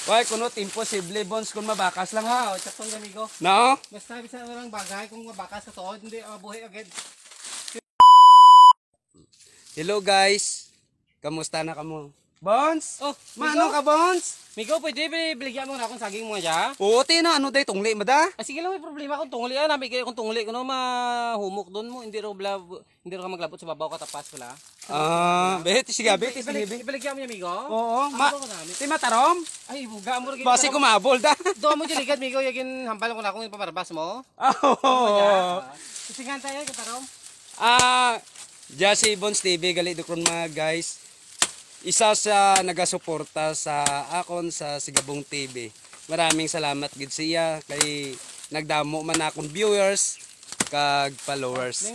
Why kuno imposible bones kung mabakas lang ha. Sakto ng amigo. No? Basta bisa orang bagay kung mabakas sa tuod, hindi mabuhay agad. Hello guys. Kamusta na kamo? Bones? Oh, Mano ka Bones? Migo, pwede biligyan mo na akong saging mo dya? Oo, na ano day tungli mada? Ah, sige lang, may problema kung tungli. Nami kayo kung tungli ko no, mahumok doon mo. Hindi ro ka maglabot sa babaw katapas pala. Beti sige, beti sige. Ibaligyan mo niya, amigo? Oo, ti matarom? Ay, buga mo rin. Basi kumabol da. Doon mo dyan ligad, migo. Yagin hampal ko na akong ipaparbas mo. Oo. Isingan tayo, katarom. Jasi Bones TV, gali dukron mga guys. Isa sa nagasuporta sa akon sa Sigabong TV. Maraming salamat gid siya kay nagdamo man akong viewers kag followers.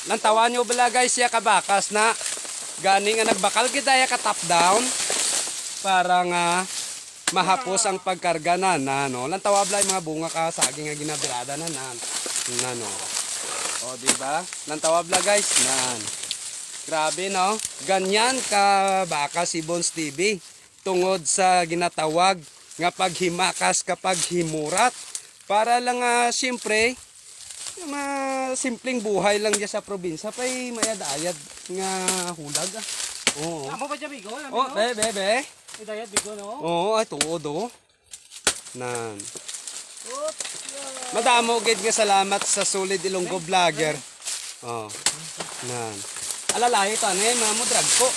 Lantawan nyo bala guys siya kabakas na gani nga nagbakal gid aya ka top down para nga mahapos ang pagkarga na no. Lantawa bala mga bunga ka saging nga ginabirada na no. O di ba? Lantawa bala guys nan. Grabe no, ganyan ka baka si Bones TV tungod sa ginatawag nga paghimakas kapag himurat para lang siyempre simpleng buhay lang diya sa probinsya pay mayad-ayad nga hulag. Oo. Amo pa dyan, bigo? Oh, be. Idayad, bigo, no? Oo, ay tuod oh. Nan. Madamo gid nga salamat sa Solid Ilonggo Vlogger. Oh. Nan. Alalay ito, ano yan, mga mo drag ko.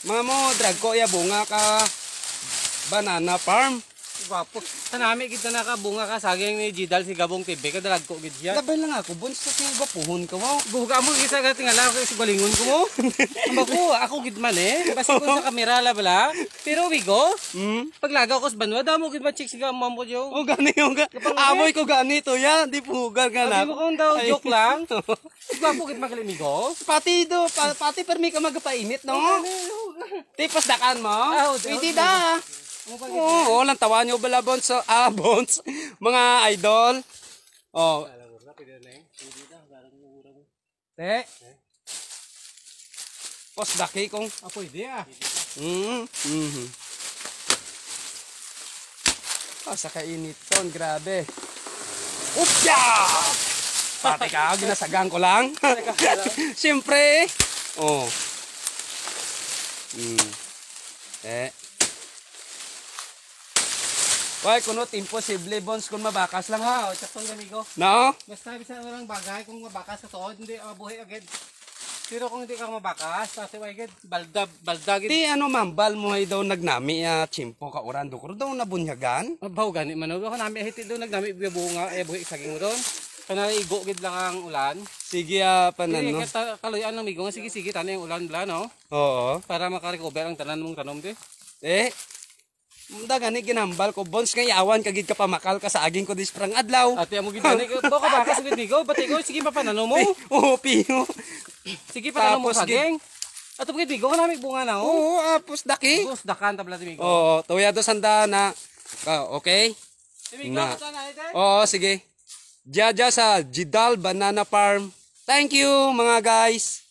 Mga mo drag ko, ya bunga ka banana farm. Gwapo. Tanami kita nakabunga ka saging ni Jidal si Gabong TV. Kadalag ko gid siya. Labay lang ako, Bones, kasi gwapuhon ka, wow. Buga mo gisa ka tingala ko si balingon ko mo. Ambako, ako gid man Basta ko sa kamera la bala. Pero wigo, paglagaw ko sa banwa, damo gid man chick si Gamam ko jo. O gani yung amoy ko ganito ya, di pugar ka na. Sabi mo kung daw joke lang. Gwapo gid makalimigo. Pati permi ka magapainit, no? Tipas dakan mo? Pwede da. Oo, lang tawa nyo bala Bones. Bones, mga idol. Oh. Te. Pos daki kong. Pwede Sa kainit ton, grabe. Upya! Pati ka, ginasagang ko lang. Siyempre. Oh. Why kuno imposible Bones kung mabakas lang ha. Sakto ng amigo. No? Basta bisa orang bagay kung mabakas sa tuod, hindi mabuhay agad. Pero kung hindi ka mabakas, kasi agad balda gid. Di mambal mo ay daw nagnami chimpo ka oran do daw nabunyagan. Mabaw gani man ako nami hiti do nagnami bunga buhi saging mo don. Kana igo gid lang ang ulan. Sige panan no. Kaluyan ng migo nga sige tani ang ulan bla no. Oo. Para makarecover ang tanan mong tanom di. Munda gani ginambal ko Bones nga yawan kagid ka pamakal ka sa aging ko dis prang adlaw. Ate amo gid gani ko ka bakas gid migo, bati ko sige papanano mo. Oo, piyo. Sige panano mo saging. Ato gid migo kanami bunga na Oo, apos daki. Apos dakan tabla di migo. Oo, tuyado sanda na. Okay? Migo ito na ite. Oo, sige. Jaja sa Jidal Banana Farm. Thank you mga guys.